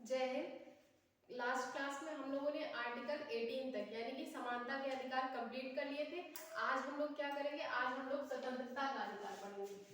जय Hind. Last class में हम लोगों ने आर्टिकल 18 तक यानी कि समानता के अधिकार कंप्लीट कर लिए थे। आज हम लोग क्या करेंगे, आज हम लोग स्वतंत्रता का अधिकार पढ़ेंगे।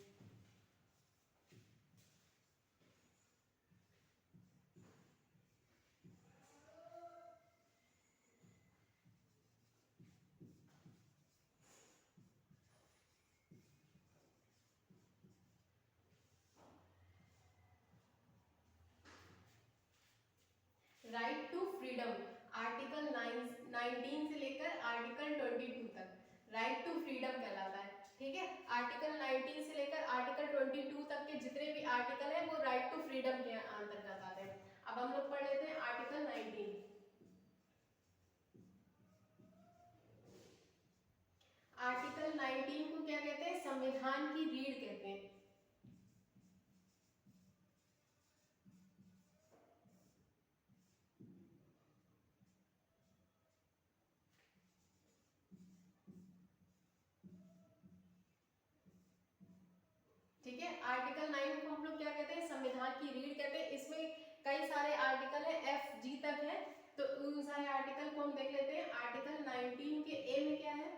राइट टू फ्रीडम, आर्टिकल 19 से लेकर आर्टिकल 22 तक राइट टू फ्रीडम कहलाता है। ठीक है, आर्टिकल 19 से लेकर आर्टिकल 22 तक के जितने भी आर्टिकल है वो राइट टू फ्रीडम के अंतर्गत आते हैं। अब हम लोग पढ़ लेते हैं आर्टिकल 19। आर्टिकल 19 को क्या कहते हैं, संविधान की रीढ़ कहते हैं। ठीक है, आर्टिकल 9 को हम लोग क्या कहते हैं, संविधान की रीढ़ कहते हैं। इसमें कई सारे आर्टिकल है, FG तक है, तो उन सारे आर्टिकल को हम देख लेते हैं। आर्टिकल 19 के ए में क्या है,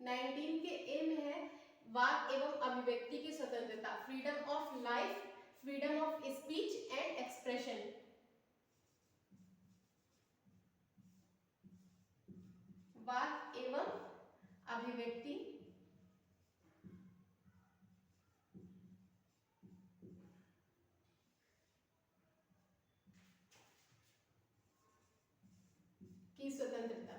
19 के ए में है वाक एवं अभिव्यक्ति की स्वतंत्रता, freedom of life, freedom of speech and expression. वाक एवं अभिव्यक्ति की स्वतंत्रता।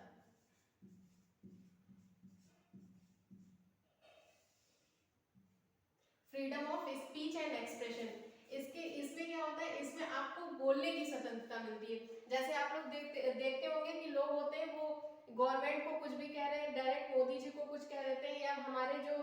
Freedom of speech and expression, इसमें क्या होता है, इसमें आपको बोलने की स्वतंत्रता मिलती है। जैसे आप लोग देखते होंगे कि लोग होते हैं वो गवर्नमेंट को कुछ भी कह रहे हैं, डायरेक्ट मोदी जी को कुछ कह देते हैं, या हमारे जो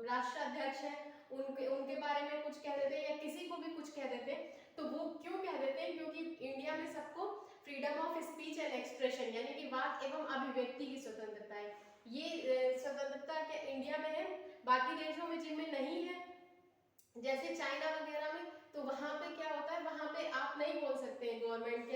राष्ट्राध्यक्ष हैं उनके बारे में कुछ कह देते हैं, या किसी को भी कुछ कह देते हैं। तो वो क्यों कह देते हैं, क्योंकि इंडिया में सबको freedom of speech and expression यानी कि वाक एवं अभिव्यक्ति की स्वतंत्रता है। ये स्वतंत्रता क्या इंडिया में है, बाकी देशों में जिनमें नहीं है, जैसे चाइना वगैरह में, तो वहां पे क्या होता है, वहां पे आप नहीं बोल सकते गवर्नमेंट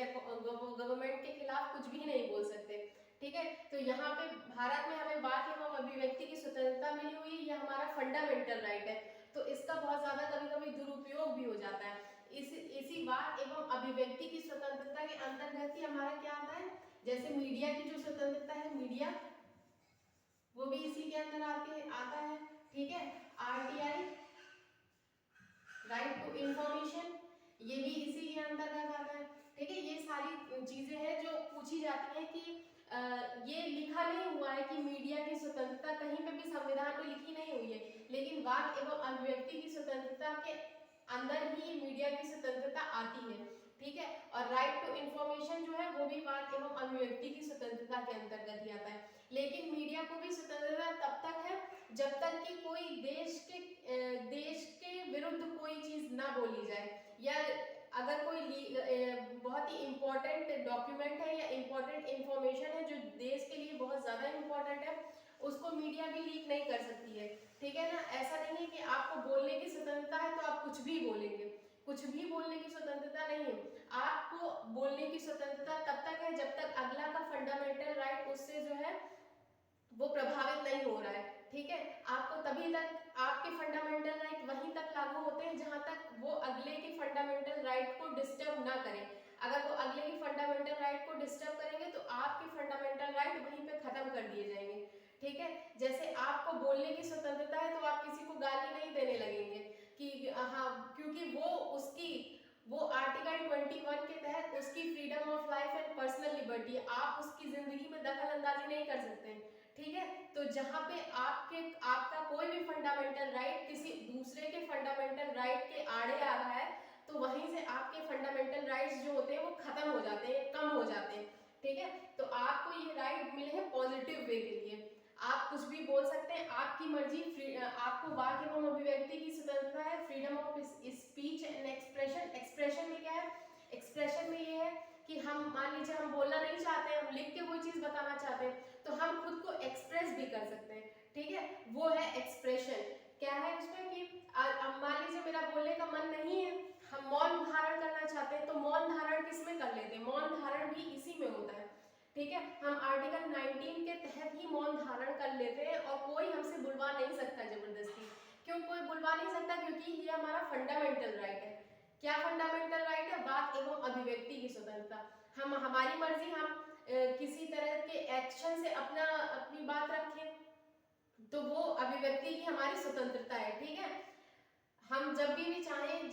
के खिलाफ कुछ भी नहीं बोल सकते। ठीक है, तो यहाँ पे भारत में हमें वाक एवं अभिव्यक्ति की स्वतंत्रता मिली हुई है, ये हमारा फंडामेंटल राइट है। तो इसका बहुत ज्यादा कभी कभी दुरुपयोग भी हो जाता है। इसी वाक एवं अभिव्यक्ति की स्वतंत्रता के अंतर्गत ही हमारा क्या आता है, जैसे मीडिया की जो स्वतंत्रता है, मीडिया वो भी इसी के अंदर आता है। ठीक है, RTI, राइट टू इंफॉर्मेशन, ये भी इसी के अंतर्गत आता है। ठीक है, ये सारी चीजें हैं जो पूछी जाती है कि ये लिखा नहीं हुआ है कि मीडिया की स्वतंत्रता कहीं पे भी संविधान में लिखी नहीं हुई है, लेकिन वाक एवं अभिव्यक्ति की स्वतंत्रता के अंदर ही मीडिया की स्वतंत्रता आती है। ठीक है, और राइट टू इंफॉर्मेशन जो है वो भी वाक एवं अभिव्यक्ति की स्वतंत्रता के अंतर्गत ही आता है। लेकिन मीडिया को भी स्वतंत्रता तब तक है जब तक कि कोई देश के विरुद्ध कोई चीज ना बोली जाए, या अगर कोई बहुत ही इंपॉर्टेंट डॉक्यूमेंट है या इंपॉर्टेंट इंफॉर्मेशन है जो देश के लिए बहुत ज्यादा इंपॉर्टेंट है, उसको मीडिया भी लीक नहीं कर सकती है। ठीक है ना, ऐसा नहीं है कि आपको बोलने की स्वतंत्रता है तो आप कुछ भी बोलेंगे, कुछ भी बोलने की स्वतंत्रता नहीं है। आपको बोलने की स्वतंत्रता तब तक है जब तक अगला का फंडामेंटल राइट उससे जो है वो प्रभावित नहीं हो रहा है। ठीक है, आपको तभी तक आपके फंडामेंटल राइट वहीं तक लागू होते हैं जहां तक वो अगले के फंडामेंटल राइट को डिस्टर्ब ना करें। अगर वो अगले के फंडामेंटल राइट को डिस्टर्ब करेंगे तो आपके फंडामेंटल राइट वहीं पे खत्म कर दिए जाएंगे। ठीक है, जैसे आपको बोलने की स्वतंत्रता है तो आप किसी को गाली नहीं देने लगेंगे कि हाँ, क्योंकि वो आर्टिकल 21 के तहत उसकी freedom of life and personal liberty, आप उसकी जिंदगी में दखल अंदाजी नहीं कर सकते। ठीक है, तो जहां पे आपका कोई भी फंडामेंटल राइट किसी दूसरे के फंडामेंटल राइट के आड़े आ रहा है, तो वहीं से आपके फंडामेंटल राइट्स जो होते हैं वो खत्म हो जाते हैं, कम हो जाते हैं। ठीक है, तो आपको ये राइट मिले हैं पॉजिटिव वे के लिए, आप कुछ भी बोल सकते हैं, आपकी मर्जी, आपको वाक एवं अभिव्यक्ति की स्वतंत्रता है, freedom of speech and expression. Expression में क्या है, एक्सप्रेशन में ये है कि हम मान लीजिए हम बोलना नहीं चाहते हैं, हम लिख के कोई चीज बताना चाहते हैं, तो हम खुद को एक्सप्रेस भी कर सकते हैं। ठीक है, वो है एक्सप्रेशन। क्या है उसमें कि मान लीजिए मेरा बोलने का मन नहीं है, हम मौन धारण करना चाहते हैं, तो मौन हमारा फंडामेंटल राइट है। क्या फंडामेंटल राइट है? वाक एवं अभिव्यक्ति की स्वतंत्रता। हम हमारी मर्जी हम किसी तरह के एक्शन से अपनी बात रखें तो वो अभिव्यक्ति की हमारी स्वतंत्रता है, ठीक है। हम जब भी चाहें,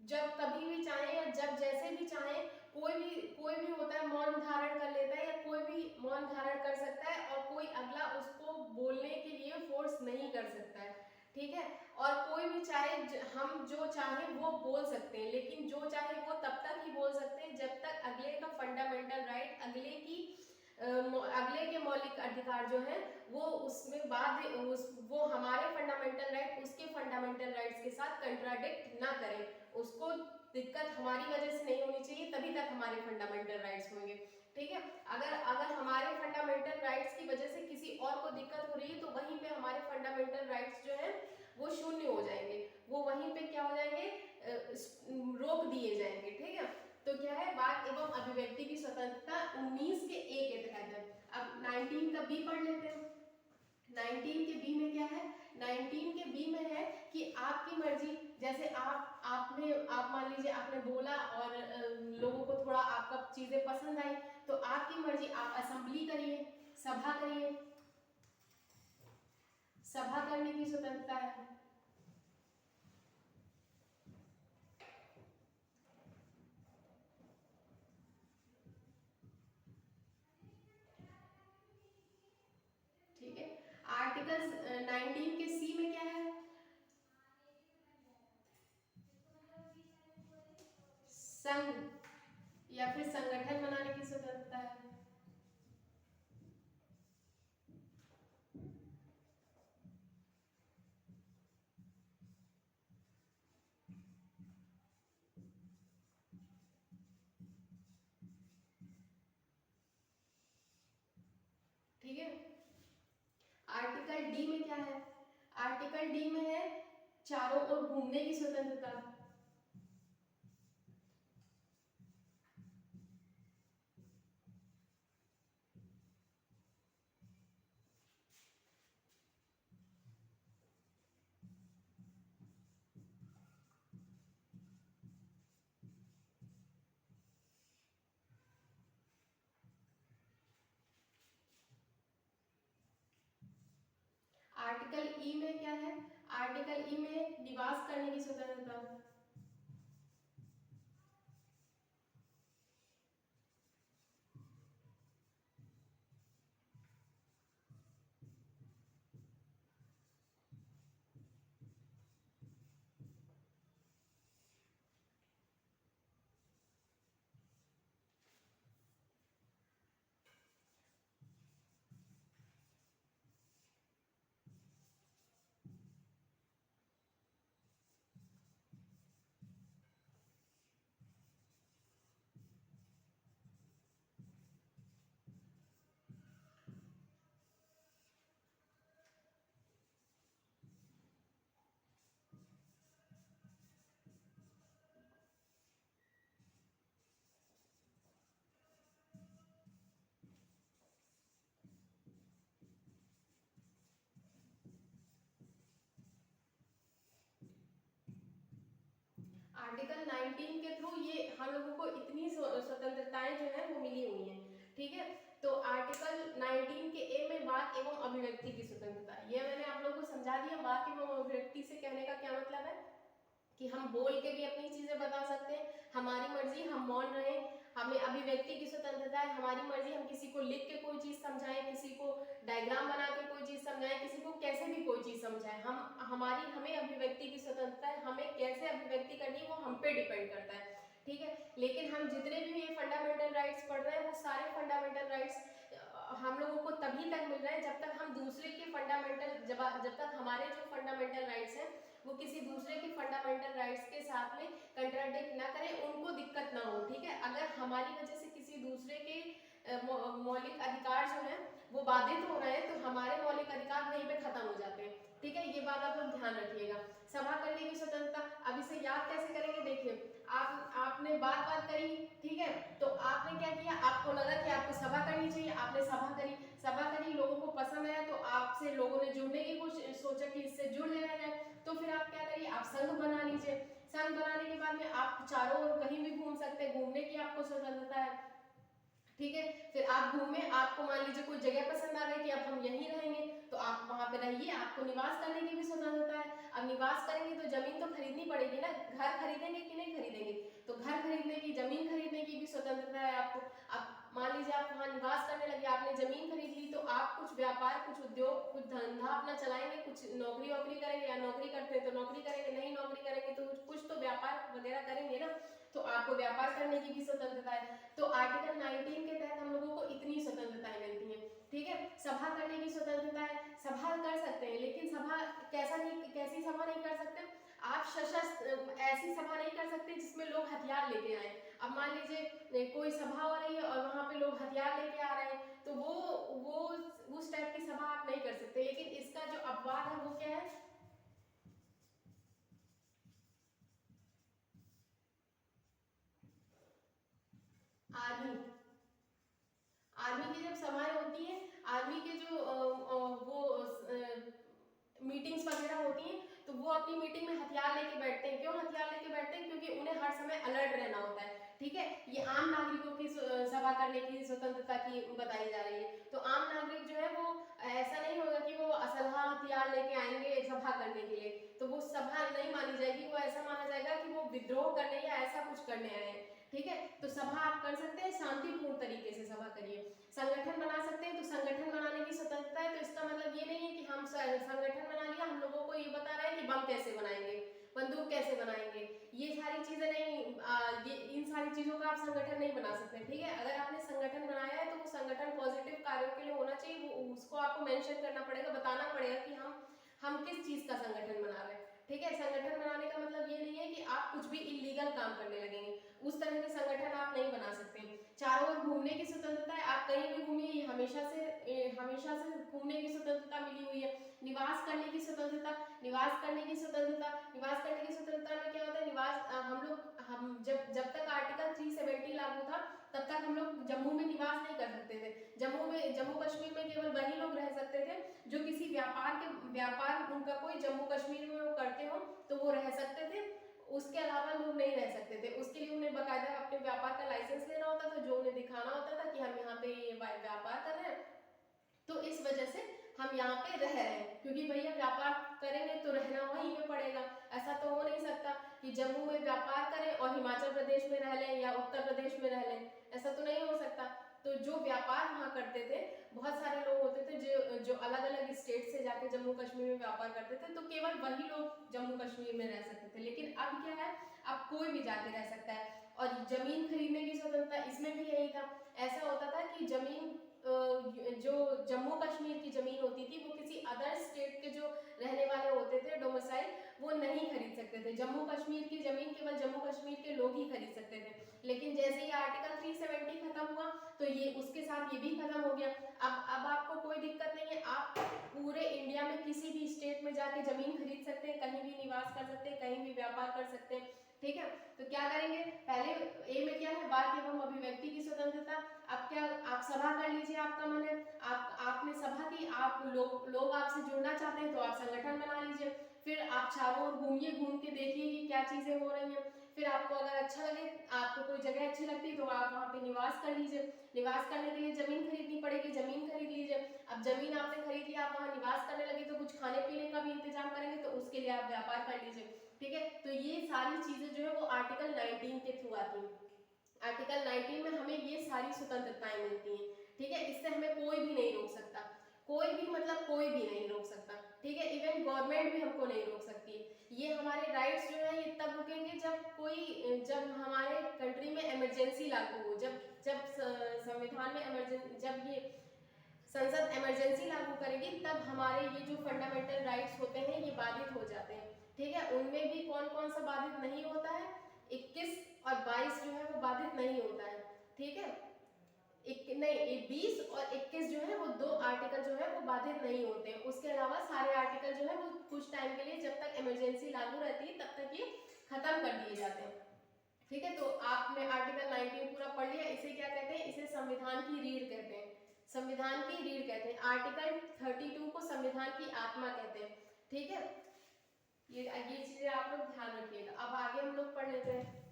जब कभी भी चाहें या जब जैसे भी चाहें, कोई भी होता है मौन धारण कर लेता है या कोई भी मौन धारण कर सकता है और कोई अगला उसको बोलने के लिए फोर्स नहीं कर सकता है, ठीक है। और कोई भी चाहे, हम जो चाहे वो बोल सकते हैं, लेकिन जो चाहे वो तब तक ही बोल सकते हैं जब तक अगले का फंडामेंटल राइट, अगले के मौलिक अधिकार जो है वो उसमें वो हमारे फंडामेंटल राइट उसके फंडामेंटल राइट्स के साथ कंट्राडिक्ट ना करें, उसको दिक्कत हमारी वजह से नहीं होनी चाहिए, तभी तक हमारे फंडामेंटल राइट्स होंगे, ठीक है। अगर हमारे फंडामेंटल राइट्स की वजह से किसी और को दिक्कत हो रही है तो वहीं पे हमारे फंडामेंटल राइट्स जो है वो शून्य हो जाएंगे, वो वहीं पे क्या हो जाएंगे, रोक दिए जाएंगे, ठीक है। तो क्या है, वाक एवं अभिव्यक्ति की स्वतंत्रता 19 के ए के तहत है। अब 19 का बी पढ़ लेते हैं। 19 के बी में क्या है? 19 के बी में है कि आपकी मर्जी, जैसे आप मान लीजिए आपने बोला और लोगों को थोड़ा आपका चीजें पसंद आई तो आपकी मर्जी, आप असेंबली करिए, सभा करिए, सभा करने की स्वतंत्रता है। ठीक है। आर्टिकल 19 के सी में क्या है? संघ या फिर संगठन बनाने की स्वतंत्रता है। ठीक है। आर्टिकल डी में क्या है? आर्टिकल डी में है चारों ओर घूमने की स्वतंत्रता। आर्टिकल ई में क्या है? आर्टिकल ई में निवास करने की स्वतंत्रता। आर्टिकल 19 के थ्रू ये हम लोगों को इतनी स्वतंत्रताएं जो है वो मिली हुई हैं, ठीक है। तो आर्टिकल 19 के ए में वाक एवं अभिव्यक्ति की स्वतंत्रता, ये मैंने आप लोगों को समझा दिया। वाक एवं अभिव्यक्ति से कहने का क्या मतलब है कि हम बोल के भी अपनी चीजें बता सकते हैं, हमारी मर्जी, हम मौन रहे, हमें अभिव्यक्ति की स्वतंत्रता है, हमारी मर्जी, हम किसी को लिख के कोई चीज समझाएं, किसी को डायग्राम बना के कोई चीज समझाएं, किसी को कैसे भी कोई चीज समझाएं, हमें अभिव्यक्ति की स्वतंत्रता है, हमें कैसे अभिव्यक्ति करनी है वो हम पे डिपेंड करता है, ठीक है। लेकिन हम जितने भी ये फंडामेंटल राइट्स पढ़ रहे हैं वो सारे फंडामेंटल राइट्स हम लोगों को तभी तक मिल रहा है जब तक हम दूसरे के फंडामेंटल जब तक हमारे जो फंडामेंटल राइट्स हैं वो किसी दूसरे के फंडामेंटल राइट्स के साथ में कंट्राडिक्ट ना करें, उनको दिक्कत ना हो, ठीक है। अगर हमारी वजह से किसी दूसरे के मौलिक अधिकार जो है वो बाधित हो रहे हैं तो हमारे मौलिक अधिकार वहीं पे खत्म हो जाते हैं, ठीक है। ये बात आप लोग ध्यान रखिएगा। सभा करने की स्वतंत्रता, अब इसे याद कैसे करेंगे? देखिए, आपने बात करी, ठीक है, तो आपने क्या किया, आपको लगा कि आपको सभा करनी चाहिए, आपने सभा करी, सभा करी, लोगों को पसंद आया तो आपसे लोगों ने जुड़ने की कोशिश सोचा कि इससे जुड़ जाया जाए, तो फिर आप क्या करिए, आप संघ बना लीजिए। संघ बनाने के बाद में आप चारों ओर कहीं भी घूम सकते हैं, घूमने की आपको स्वतंत्रता है, ठीक है। फिर आप घूमे, आपको मान लीजिए कोई जगह पसंद आ गई कि अब हम यहीं रहेंगे, तो आप वहां पे रहिए, आपको निवास करने की भी स्वतंत्रता है। अब निवास करेंगे तो जमीन तो खरीदनी पड़ेगी ना, घर खरीदेंगे कि नहीं खरीदेंगे, तो घर खरीदने की, जमीन खरीदने की भी स्वतंत्रता है आपको। अब मान लीजिए आप वहां निवास करने लगे, आपने जमीन खरीद ली, तो आप कुछ व्यापार, कुछ उद्योग, कुछ धंधा अपना चलाएंगे, कुछ नौकरी वोकरी करेंगे, या नौकरी करते हैं तो नौकरी करेंगे, नहीं नौकरी करेंगे तो कुछ तो व्यापार वगैरह करेंगे ना, तो आपको व्यापार करने की भी स्वतंत्रता है। तो आर्टिकल 19 के तहत हम लोगों को इतनी स्वतंत्रताएं मिलती हैं, ठीक है। सभा करने की स्वतंत्रता है, सभा कर सकते हैं, लेकिन सभा कैसी सभा नहीं कर सकते, आप सशस्त्र ऐसी सभा नहीं कर सकते जिसमें लोग हथियार लेके आए। अब मान लीजिए कोई सभा हो रही है और वहां पे लोग हथियार लेके आ रहे हैं, तो वो उस टाइप की सभा आप नहीं कर सकते। लेकिन इसका जो अपवाद है वो क्या है, आर्मी। आर्मी की जब सभाएं होती हैं, आर्मी के जो वो मीटिंग्स वगैरह होती हैं, तो वो अपनी मीटिंग में हथियार लेके बैठते हैं। क्यों हथियार लेके बैठते हैं, क्योंकि उन्हें हर समय अलर्ट रहना होता है, ठीक है। ये आम नागरिकों की सभा करने की स्वतंत्रता की बताई जा रही है। तो आम नागरिक जो है वो ऐसा नहीं होगा कि वो असलहा हथियार लेके आएंगे सभा करने के लिए, तो वो सभा नहीं मानी जाएगी, वो ऐसा माना जाएगा कि वो विद्रोह करने या ऐसा कुछ करने आए हैं, ठीक है। तो सभा आप कर सकते हैं, शांतिपूर्ण तरीके से सभा करिए। संगठन बना सकते हैं, तो संगठन बनाने की स्वतंत्रता है। तो इसका मतलब ये नहीं है कि हम संगठन बना लिया, हम लोगों को ये बता रहे हैं कि बम कैसे बनाएंगे, बंदूक कैसे बनाएंगे, ये सारी चीजें नहीं, ये इन सारी चीजों का आप संगठन नहीं बना सकते, ठीक है। अगर आपने संगठन बनाया है तो वो संगठन पॉजिटिव कार्यों के लिए होना चाहिए, वो उसको आपको मेंशन करना पड़ेगा, बताना पड़ेगा कि हम किस चीज का संगठन बना रहे हैं, ठीक है। संगठन बनाने का मतलब ये नहीं है कि आप कुछ भी इलीगल काम करने लगेंगे, उस तरह के संगठन आप नहीं बना सकते। चारों ओर घूमने की स्वतंत्रता है, आप कहीं भी घूमिए, ये हमेशा से घूमने की स्वतंत्रता मिली हुई है। निवास करने की स्वतंत्रता, निवास करने की स्वतंत्रता, निवास करने की स्वतंत्रता में क्या होता है, निवास हम जब तक आर्टिकल 370 लागू था तब तक हम लोग जम्मू में निवास नहीं कर सकते थे। जम्मू कश्मीर में केवल वही लोग रह सकते थे जो किसी व्यापार उनका कोई जम्मू कश्मीर में वो करते हो तो वो रह सकते थे, उसके अलावा लोग नहीं रह सकते थे। उसके लिए उन्हें बाकायदा अपने व्यापार का लाइसेंस लेना होता था, जो उन्हें दिखाना होता था कि हम यहाँ पे ये व्यापार कर रहे हैं, तो इस वजह से हम यहाँ पे रह रहे हैं, क्योंकि भैया व्यापार करेंगे तो रहना वहीं पे पड़ेगा। ऐसा तो हो नहीं सकता कि जम्मू में व्यापार करें और हिमाचल प्रदेश में रह लें या उत्तर प्रदेश में रह लें, ऐसा तो नहीं हो सकता। तो जो व्यापार वहाँ करते थे, बहुत सारे लोग होते थे जो अलग अलग स्टेट से जाके जम्मू कश्मीर में व्यापार करते थे, तो केवल वही लोग जम्मू कश्मीर में रह सकते थे। लेकिन अब क्या है, अब कोई भी जाके रह सकता है। और जमीन खरीदने की स्वतंत्रता, इसमें भी यही था। ऐसा होता था कि जमीन जो जम्मू कश्मीर की जमीन होती थी वो किसी अदर स्टेट के जो रहने वाले होते थे डोमिसाइल, वो नहीं खरीद सकते थे। जम्मू कश्मीर की जमीन केवल जम्मू कश्मीर के लोग ही खरीद सकते थे। लेकिन जैसे ही आर्टिकल 370 खत्म हुआ तो ये उसके साथ ये भी खत्म हो गया। अब आपको कोई दिक्कत नहीं है, आप पूरे इंडिया में किसी भी स्टेट में जाके जमीन खरीद सकते हैं, कहीं भी निवास कर सकते हैं, कहीं भी व्यापार कर सकते हैं, ठीक है। तो क्या करेंगे, पहले ए में क्या है, वाक एवं अभिव्यक्ति की स्वतंत्रता। अब क्या, आप सभा कर लीजिए, आपका मन है, आपने सभा की, आप लोग आपसे जुड़ना चाहते हैं तो आप संगठन बना लीजिए। फिर आप चारों ओर घूमिए, घूम के देखिए कि क्या चीजें हो रही हैं। फिर आपको अगर अच्छा लगे, आपको कोई जगह अच्छी लगती है तो आप वहाँ पे निवास कर लीजिए। निवास करने के लिए जमीन खरीदनी पड़ेगी, जमीन खरीद लीजिए। अब जमीन आपने खरीद लिया, आप वहाँ निवास करने लगे तो कुछ खाने पीने का भी इंतजाम करेंगे, तो उसके लिए आप व्यापार कर लीजिए, ठीक है। तो ये सारी चीजें जो है वो आर्टिकल 19 के थ्रू आती हैं। आर्टिकल 19 में हमें ये सारी स्वतंत्रताएं मिलती हैं, ठीक है। इससे हमें कोई भी नहीं रोक सकता, कोई भी मतलब कोई भी नहीं रोक सकता, ठीक है। इवन गवर्नमेंट भी हमको नहीं रोक सकती। ये हमारे राइट्स जो है ये तब रुकेंगे जब हमारे कंट्री में इमरजेंसी लागू हो, जब संविधान में इमरजेंसी, जब ये संसद इमरजेंसी लागू करेगी, तब हमारे ये जो फंडामेंटल राइट्स होते हैं ये बाधित हो जाते हैं, ठीक है। उनमें भी कौन कौन सा बाधित नहीं होता है, 21 और 22 जो है वो बाधित नहीं होता है, ठीक है। नहीं, 20 और 21 जो है वो दो आर्टिकल जो है वो बाधित नहीं होते हैं। उसके अलावा सारे आर्टिकल जो है वो कुछ टाइम के लिए, जब तक इमरजेंसी लागू रहती है तब तक ये खत्म कर दिए जाते हैं, ठीक है। तो आपने आर्टिकल 19 पूरा पढ़ लिया। इसे क्या कहते हैं, इसे संविधान की रीढ़ कहते हैं। संविधान की रीढ़ कहते हैं। आर्टिकल 32 को संविधान की आत्मा कहते हैं। ठीक है, ये चीजें आप लोग ध्यान रखिएगा। अब आगे हम लोग पढ़ लेते हैं।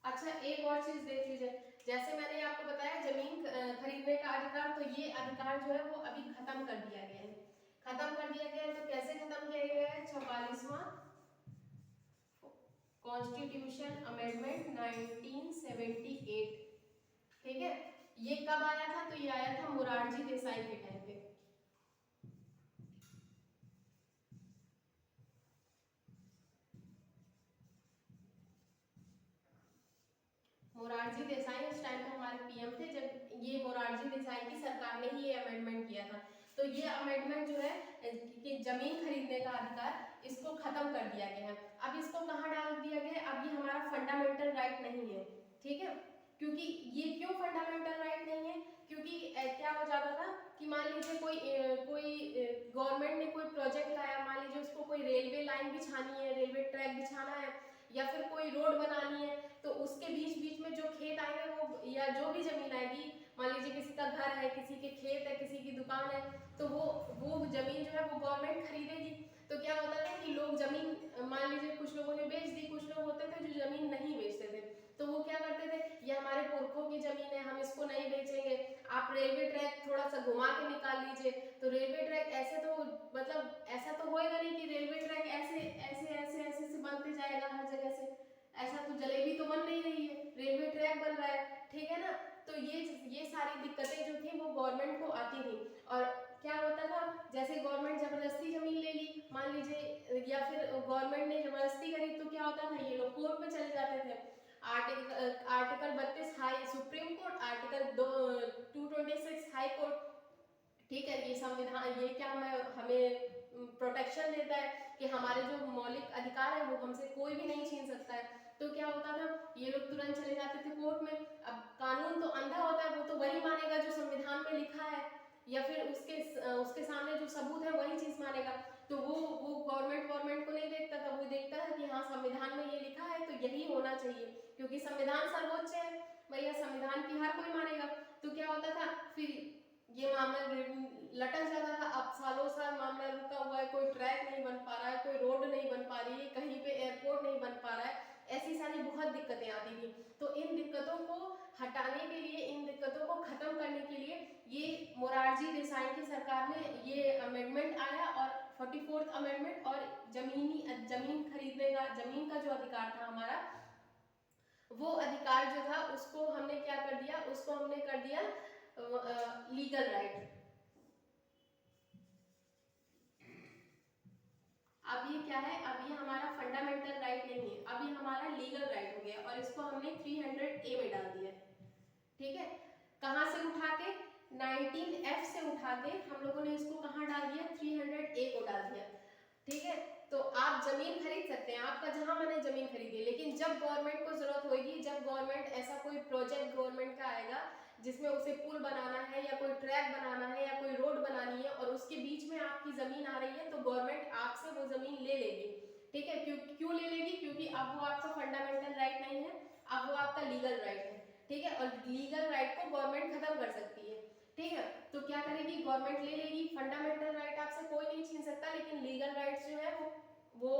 अच्छा, एक और चीज देख लीजिए, जैसे मैंने आपको बताया जमीन खरीदने का अधिकार, तो ये अधिकार जो है वो अभी खत्म कर दिया गया है। खत्म कर दिया गया है, तो कैसे खत्म किया गया है? 44वां कॉन्स्टिट्यूशन अमेंडमेंट 1978। ठीक है, ये कब आया था? तो ये आया था मोरारजी देसाई के टाइम पे। मोरारजी देसाई उस टाइम पे हमारे पीएम थे, जब ये मोरारजी देसाई की सरकार ने ही ये अमेंडमेंट किया था। तो ये अमेंडमेंट जो है कि जमीन खरीदने का अधिकार, इसको खत्म कर दिया गया है। अब इसको कहाँ डाल दिया गया है? अब ये हमारा फंडामेंटल राइट नहीं है। ठीक है, क्योंकि ये क्यों फंडामेंटल राइट नहीं है? क्योंकि क्या हो जाता था कि मान लीजिए कोई गवर्नमेंट ने कोई प्रोजेक्ट लाया, मान लीजिए उसको कोई रेलवे लाइन बिछानी है, रेलवे ट्रैक बिछाना है, या फिर कोई रोड बनानी है, तो उसके बीच बीच में जो खेत आएंगे वो, या जो भी जमीन आएगी, मान लीजिए किसी का घर है, किसी के खेत है, किसी की दुकान है, तो वो जमीन जो है वो गवर्नमेंट खरीदेगी। तो क्या होता था कि लोग जमीन, मान लीजिए कुछ लोगों ने बेच दी, कुछ लोग होते थे जो जमीन नहीं बेचते थे, तो वो क्या करते थे, ये हमारे पुरखों की जमीन है, हम इसको नहीं बेचेंगे, आप रेलवे ट्रैक थोड़ा सा घुमा के निकाल लीजिए। तो रेलवे ट्रैक ऐसे तो, मतलब ऐसा तो होएगा नहीं कि रेलवे ट्रैक ऐसे ऐसे ऐसे ऐसे से बनते जाएगा हर जगह से, ऐसा तो जलेबी तो बन नहीं रही है, रेलवे ट्रैक बन रहा है। ठीक है ना, तो ये सारी दिक्कतें जो थी वो गवर्नमेंट को आती थी। और क्या होता था, जैसे गवर्नमेंट जबरदस्ती जमीन ले ली मान लीजिए, या फिर गवर्नमेंट ने जबरदस्ती करी, तो क्या होता था, ये लोग कोर्ट में चले जाते थे। Article 32 high supreme court, article 226 high court. ठीक है, ये संविधान, ये क्या हमें प्रोटेक्शन देता है कि हमारे जो मौलिक अधिकार है वो हमसे कोई भी नहीं छीन सकता है। तो क्या होता था, ये लोग तुरंत चले जाते थे कोर्ट में। अब कानून तो अंधा होता है, वो तो वही मानेगा जो संविधान में लिखा है, या फिर उसके सामने जो सबूत है वही चीज मानेगा। तो वो गवर्नमेंट को नहीं देखता था, वो देखता था कि हाँ संविधान में ये लिखा है तो यही होना चाहिए, क्योंकि संविधान सर्वोच्च है भैया, संविधान की हर कोई मानेगा। तो क्या होता था, फिर ये मामला लटक जाता था। अब सालों साल मामला रुका हुआ है, कोई ट्रैक नहीं बन पा रहा है, कोई रोड नहीं बन पा रही है, कहीं पे एयरपोर्ट नहीं बन पा रहा है, ऐसी सारी बहुत दिक्कतें आती थी। तो इन दिक्कतों को हटाने के लिए, इन दिक्कतों को खत्म करने के लिए ये मोरारजी देसाई की सरकार में ये अमेंडमेंट आया, और 44th अमेंडमेंट, और जमीन खरीदने का, जमीन का जो अधिकार था हमारा, वो अधिकार जो था उसको हमने क्या कर दिया, उसको हमने कर दिया लीगल राइट। अब ये क्या है, अब ये हमारा फंडामेंटल राइट नहीं है, अब ये हमारा लीगल राइट हो गया, और इसको हमने 300A में डाल दिया। ठीक है, कहां से उठा के, 19F से उठा के हम लोगों ने इसको कहां डाल दिया, 300A को डाल दिया। ठीक है, तो आप जमीन खरीद सकते हैं, आपका जहां मन है जमीन खरीदिए, लेकिन जब गवर्नमेंट को जरूरत होगी, जब गवर्नमेंट ऐसा कोई प्रोजेक्ट गवर्नमेंट का आएगा जिसमें उसे पुल बनाना है, या कोई ट्रैक बनाना है, या कोई रोड बनानी है, और उसके बीच में आपकी जमीन आ रही है, तो गवर्नमेंट आपसे वो जमीन ले लेगी। ठीक है, क्यों ले लेगी? क्योंकि अब वो आपका फंडामेंटल राइट नहीं है, अब वो आपका लीगल राइट है। ठीक है, और लीगल राइट को गवर्नमेंट खत्म कर सकती है। ठीक है, तो क्या करेगी, गवर्नमेंट ले लेगी, फंडामेंटल राइट आपसे कोई नहीं छीन सकता, लेकिन लीगल राइट्स जो है वो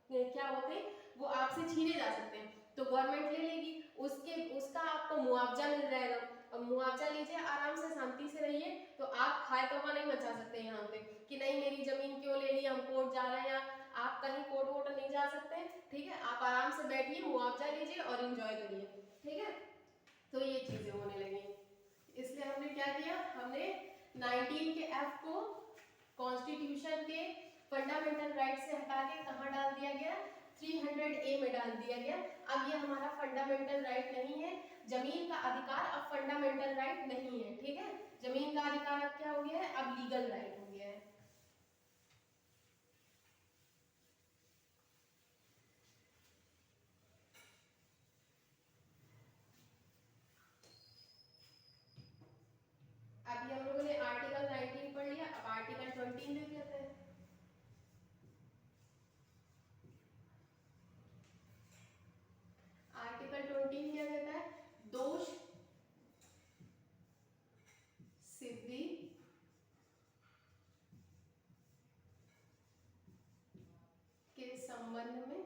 क्या होते हैं, वो आपसे छीने जा सकते हैं। तो गवर्नमेंट ले लेगी, उसका आपको मुआवजा मिल जाएगा, और मुआवजा लीजिए, आराम से शांति से रहिए। तो आप हाय तौबा नहीं मचा सकते यहाँ पे कि नहीं मेरी जमीन क्यों ले ली, हम कोर्ट जा रहे हैं, आप कहीं कोर्ट वोट नहीं जा सकते। ठीक है, आप आराम से बैठिए, मुआवजा लीजिए और एंजॉय करिए। ठीक है, तो ये चीजें होने लगी, इसलिए हमने क्या किया, हमने 19 के F को कॉन्स्टिट्यूशन के फंडामेंटल राइट से हटा के कहाँ डाल दिया गया, 300A में डाल दिया गया। अब ये हमारा फंडामेंटल राइट नहीं है, जमीन का अधिकार अब फंडामेंटल राइट नहीं है। ठीक है, जमीन का अधिकार अब क्या हो गया है, अब लीगल राइट हो गया है। अभी हम लोगों ने आर्टिकल 19 पढ़ लिया, अब आर्टिकल 20 देख लेते हैं। संबंध में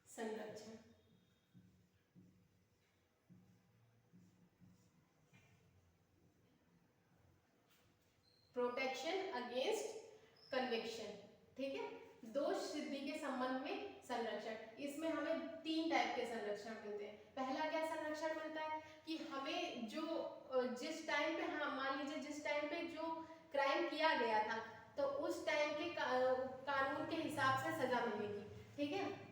संरक्षण। प्रोटेक्शन अगेंस्ट कन्विक्शन, ठीक है, दोष सिद्धि के संबंध में संरक्षण। इसमें हमें 3 टाइप के संरक्षण मिलते हैं। पहला क्या संरक्षण मिलता है कि हमें जो जिस टाइम पे, हाँ मान लीजिए जिस टाइम पे जो क्राइम किया गया था तो उस टाइम के कानून के हिसाब से सजा मिलेगी, ठीक है।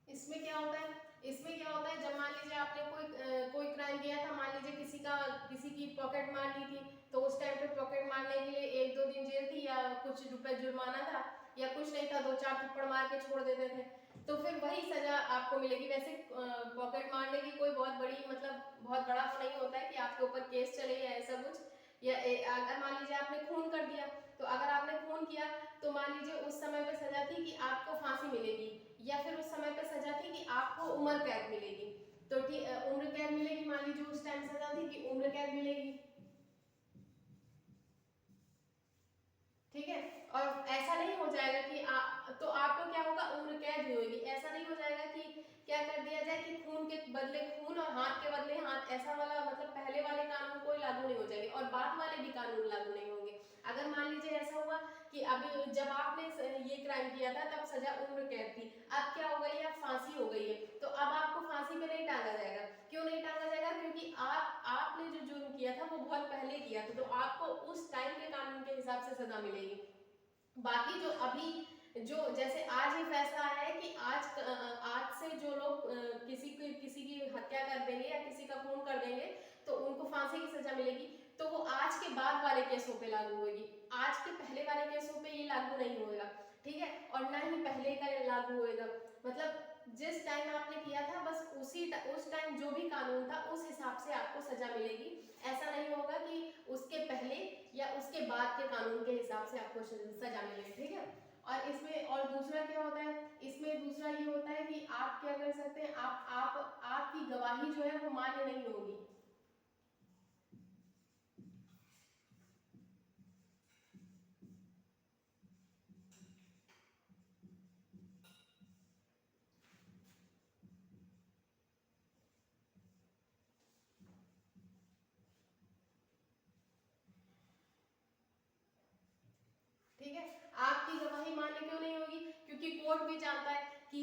इसमें क्या होता है, इसमें क्या होता है, जब मान लीजिए आपने कोई क्राइम किया था, मान लीजिए किसी की पॉकेट मार ली थी, तो उस टाइम पे पॉकेट मारने के लिए 1-2 दिन जेल थी या कुछ रुपए जुर्माना था या कुछ नहीं था, 2-4 थप्पड़ मार के छोड़ देते थे, तो फिर वही सजा आपको मिलेगी। वैसे पॉकेट मारने की कोई बहुत बड़ी मतलब बहुत बड़ा तो नहीं होता है कि आपके ऊपर केस चले या ऐसा कुछ, या अगर मान लीजिए आपने खून कर दिया, तो अगर आपने खून किया तो मान लीजिए उस समय पे सजा थी कि आपको फांसी मिलेगी, या फिर उस समय पे सजा थी कि आपको उम्र कैद मिलेगी। तो उम्र कैद मिलेगी, मान लीजिए उस टाइम सजा थी कि उम्र कैद मिलेगी, ठीक है। और ऐसा नहीं हो जाएगा कि तो आपको क्या होगा, उम्र कैद ही होगी। ऐसा नहीं हो जाएगा कि क्या कर दिया जाए कि खून के बदले खून और हाथ के बदले हाथ, ऐसा वाला मतलब पहले वाले कानून कोई लागू नहीं हो जाएंगे और बाद वाले भी कानून लागू नहीं होंगे। अगर मान लीजिए ऐसा हुआ कि अभी जब आपने ये क्राइम किया था तब सजा उम्र कैद थी, अब क्या हो गई है, अब फांसी हो गई है, तो अब आपको फांसी पे नहीं टांगा जाएगा। क्यों नहीं टांगा जाएगा, क्योंकि आपने जो जुर्म किया था वो बहुत पहले किया था, तो आपको उस टाइम के कानून के हिसाब से सजा मिलेगी। बाकी जो अभी जो जैसे आज ही फैसला आया है कि आज से जो लोग किसी की हत्या कर देंगे या किसी का खून कर देंगे तो उनको फांसी की सजा मिलेगी, तो वो आज के बाद वाले केसों पे लागू होगी, आज के पहले वाले केसों पे ये लागू नहीं होगा, ठीक है। और ना ही पहले का लागू होएगा, मतलब जिस टाइम आपने किया था बस उस टाइम जो भी कानून था उस हिसाब से आपको सजा मिलेगी। ऐसा नहीं होगा कि उसके पहले या उसके बाद के कानून के हिसाब से आपको सजा मिले, ठीक है। और इसमें और दूसरा क्या होता है, इसमें दूसरा ये होता है कि आप क्या कर सकते हैं, आपकी गवाही जो है वो मान्य नहीं होगी। ठीक है, आपकी गवाही मान्य क्यों नहीं होगी, क्योंकि कोर्ट भी जानता है कि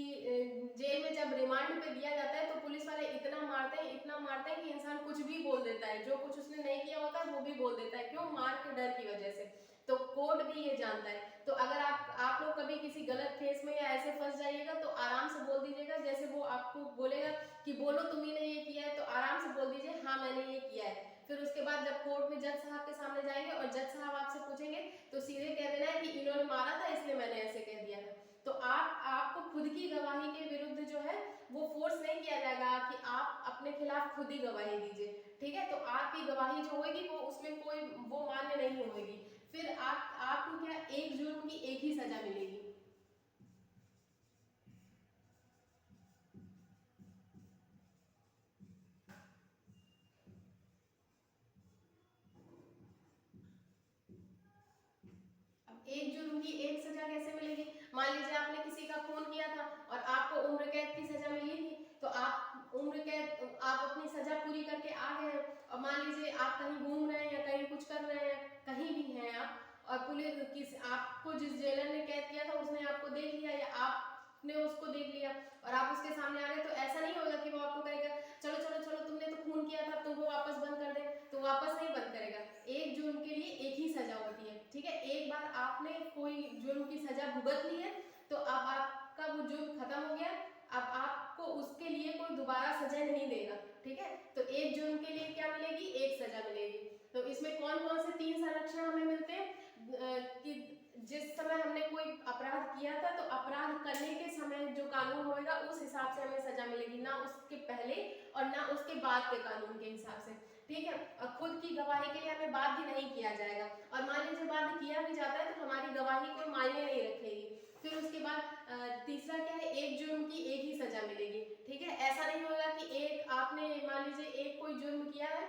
जेल में जब रिमांड पे दिया जाता है तो पुलिस वाले इतना मारते हैं कि इंसान कुछ भी बोल देता है, जो कुछ उसने नहीं किया होता है वो भी बोल देता है, क्यों, मार के डर की वजह से। तो कोर्ट भी ये जानता है, तो अगर आप लोग कभी किसी गलत केस में या ऐसे फंस जाइएगा तो आराम से बोल दीजिएगा, जैसे वो आपको बोलेगा कि बोलो तुम्ही ने ये किया है, तो आराम से बोल दीजिए हाँ मैंने ये किया है। फिर उसके बाद जब कोर्ट में जज साहब के सामने जाएंगे और जज साहब आपसे पूछेंगे तो सीधे कह देना है कि इन्होंने मारा था इसलिए मैंने ऐसे कह दिया था। तो आपको खुद की गवाही के विरुद्ध जो है वो फोर्स नहीं किया जाएगा कि आप अपने खिलाफ खुद ही गवाही दीजिए, ठीक है। तो आपकी गवाही जो होगी वो उसमें कोई वो मान्य नहीं होगी, फिर आपको क्या, एक जुर्म की एक ही सजा मिलेगी। एक जुर्म की एक सजा कैसे मिलेगी, मान लीजिए आपने किसी का खून किया था और आपको उम्र कैद की सजा मिली थी, तो आप अपनी सजा पूरी करके आ गए हैं और मान लीजिए आप कहीं घूम रहे हैं या कहीं कुछ कर रहे हैं, कहीं भी हैं आप, और पुलिस आपको जिस जेलर ने कैद किया था उसने आपको देख लिया या आपने उसको देख लिया और आप उसके सामने आ गए, तो ऐसा नहीं होगा कि वो आपको कहेगा चलो चलो चलो तुमने तो खून किया था तुमको वापस बंद कर दे, तो वापस नहीं बंद करेगा। एक जुर्म के लिए एक ही सजा होती है, ठीक है। एक बार आपने कोई जुर्म की सजा भुगत ली है तो अब आपका वो जुर्म खत्म हो गया, अब आपको उसके लिए कोई दोबारा सजा नहीं देगा, ठीक है। तो एक जुर्म के लिए क्या मिलेगी, एक सजा मिलेगी। तो इसमें कौन कौन से 3 संरक्षण हमें मिलते हैं कि जिस समय हमने कोई अपराध किया था तो अपराध करने के समय जो कानून होगा उस हिसाब से हमें सजा मिलेगी, ना उसके पहले और ना उसके बाद के कानून के हिसाब से, ठीक है। और खुद की गवाही के लिए हमें बाध्य नहीं किया जाएगा, और मान लीजिए बाध्य किया भी जाता है तो हमारी गवाही कोई मायने नहीं रखेगी। फिर उसके बाद तीसरा क्या है, एक जुर्म की एक ही सजा मिलेगी, ठीक है। ऐसा नहीं होगा कि एक आपने मान लीजिए एक कोई जुर्म किया है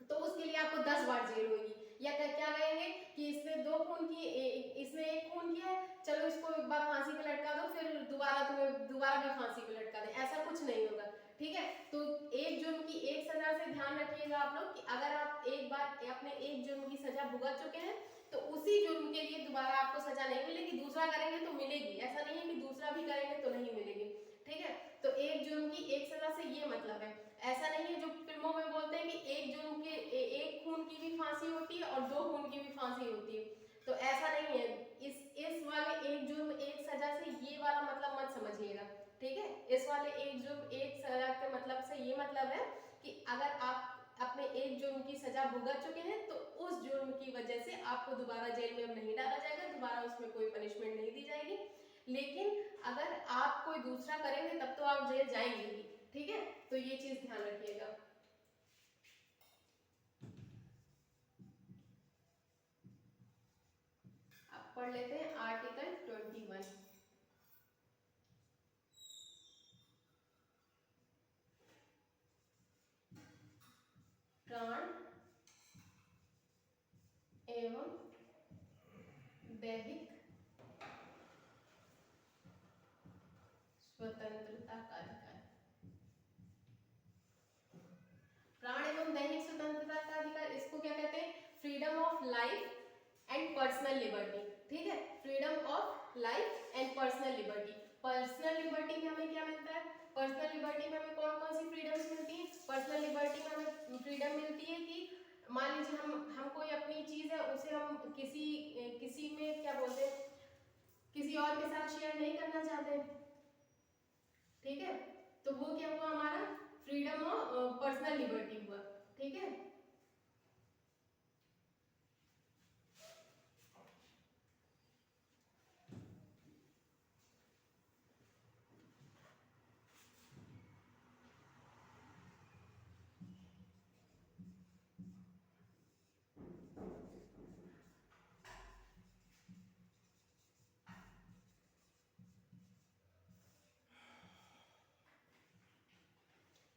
तो उसके लिए आपको 10 बार जेल होगी, या क्या कहेंगे कि इसने 2 खून किए, इसने 1 खून किया है, चलो इसको एक बार फांसी पे लटका दो, फिर दोबारा तुम्हें दोबारा भी फांसी पे लटका दें, ऐसा कुछ नहीं होगा, ठीक है। तो एक जुर्म की एक सजा से ध्यान रखिएगा आप लोग कि अगर आप एक बार अपने एक जुर्म की सजा भुगत चुके हैं तो उसी जुर्म के लिए दोबारा आपको सजा नहीं मिलेगी, दूसरा करेंगे तो मिलेगी, ऐसा नहीं है कि दूसरा भी करेंगे तो नहीं मिलेगी, ठीक है। तो एक जुर्म की एक सजा से ये मतलब है, ऐसा नहीं है जो फिल्मों में बोलते हैं कि एक जुर्म के एक खून की भी फांसी होती है और 2 खून की भी फांसी होती है, तो ऐसा नहीं है। इस वाले एक जुर्म एक सजा से ये वाला मतलब मत समझिएगा, ठीक है। इस वाले एक जुर्म एक सजा के मतलब से ये मतलब है कि अगर आप अपने एक जुर्म की सजा भुगत चुके हैं तो उस जुर्म की वजह से आपको दोबारा जेल में नहीं डाला जाएगा, दोबारा उसमें कोई पनिशमेंट नहीं दी जाएगी। लेकिन अगर आप कोई दूसरा करेंगे तब तो आप जेल जाएंगे ही, ठीक है। तो ये चीज ध्यान रखिएगा। अब पढ़ लेते हैं आर्टिकल 21। प्राण एवं दैहिक स्वतंत्रता का अधिकार। प्राण एवं दैहिक स्वतंत्रता का अधिकार, इसको क्या कहते हैं, freedom of life and personal liberty, ठीक है। Freedom of life and personal liberty. Personal liberty में हमें क्या मिलता है, पर्सनल लिबर्टी में हमें कौन कौन सी फ्रीडम्स मिलती है, पर्सनल लिबर्टी में हमें फ्रीडम मिलती है कि मान लीजिए हम कोई अपनी चीज है उसे हम किसी में क्या बोलते हैं, किसी और के साथ शेयर नहीं करना चाहते, ठीक है। तो वो क्या हुआ, हमारा फ्रीडम ऑफ पर्सनल लिबर्टी हुआ, ठीक है।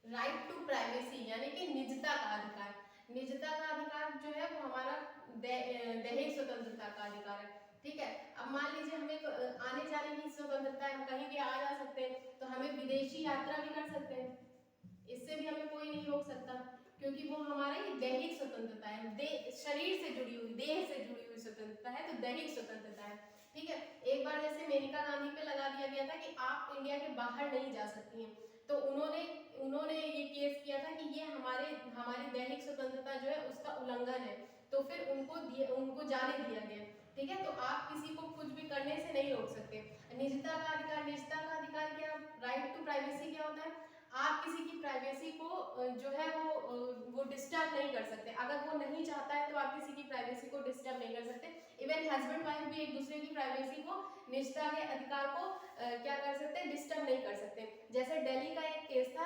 राइट टू प्राइवेसी यानी कि निजता का अधिकार। निजता का अधिकार जो है वो हमारा दैहिक स्वतंत्रता का अधिकार है, ठीक है। अब मान लीजिए हमें आने जाने की स्वतंत्रता है, हम कहीं भी आ जा सकते हैं, तो हमें विदेशी यात्रा भी कर सकते हैं, इससे भी हमें कोई नहीं रोक सकता, क्योंकि वो हमारी दैहिक स्वतंत्रता है, शरीर से जुड़ी हुई, देह से जुड़ी हुई स्वतंत्रता है, तो दैहिक स्वतंत्रता है, ठीक है। एक बार जैसे मेनका गांधी पे लगा दिया गया था कि आप इंडिया के बाहर नहीं जा सकती हैं, तो उन्होंने उन्होंने ये केस किया था कि ये हमारी दैहिक स्वतंत्रता जो है उसका उल्लंघन है, तो फिर उनको जाने दिया गया, ठीक है। तो आप किसी को कुछ भी करने से नहीं रोक सकते। निजता का अधिकार, निजता का अधिकार क्या, राइट टू प्राइवेसी क्या होता है, आप किसी की प्राइवेसी को जो है वो डिस्टर्ब नहीं कर सकते, अगर वो नहीं चाहता है तो आप किसी की प्राइवेसी को डिस्टर्ब नहीं कर सकते। इवन हस्बैंड वाइफ भी एक दूसरे की प्राइवेसी को, निजता के अधिकार को क्या कर सकते हैं, डिस्टर्ब नहीं कर सकते। जैसे दिल्ली का एक केस था,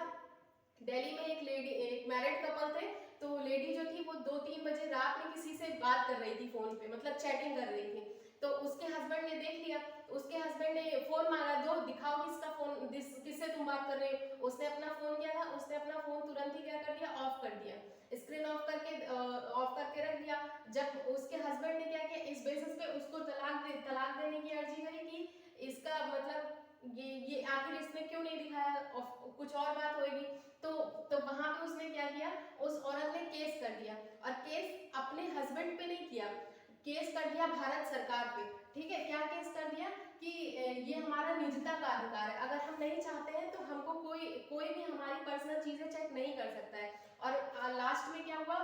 दिल्ली में एक मैरिड कपल थे, तो लेडी जो थी वो 2-3 बजे रात में किसी से बात कर रही थी फोन पे, मतलब चैटिंग कर रही थी, तो उसके हस्बैंड ने देख लिया, उसके हस्बैंड ने फोन मांगा, दो दिखाओ किसका फोन, किससे तुम बात कर रहे हो। उसने अपना फोन किया था, उसने अपना फोन तुरंत ही क्या कर दिया, ऑफ कर दिया, स्क्रीन ऑफ करके रख दिया। जब उसके हस्बैंड ने क्या किया, इस बेसिस पे उसको तलाक देने की अर्जी करी कि इसका मतलब ये आखिर इसने क्यों नहीं दिखाया, कुछ और बात होगी, तो वहां पे उसने क्या किया, उस औरत ने केस कर दिया, और केस अपने हस्बैंड पे नहीं किया, केस कर दिया भारत सरकार पे, ठीक है। क्या केस कर दिया कि ये हमारा निजता का अधिकार है, अगर हम नहीं चाहते हैं तो हमको कोई भी हमारी पर्सनल चीजें चेक नहीं कर सकता है। और लास्ट में क्या हुआ,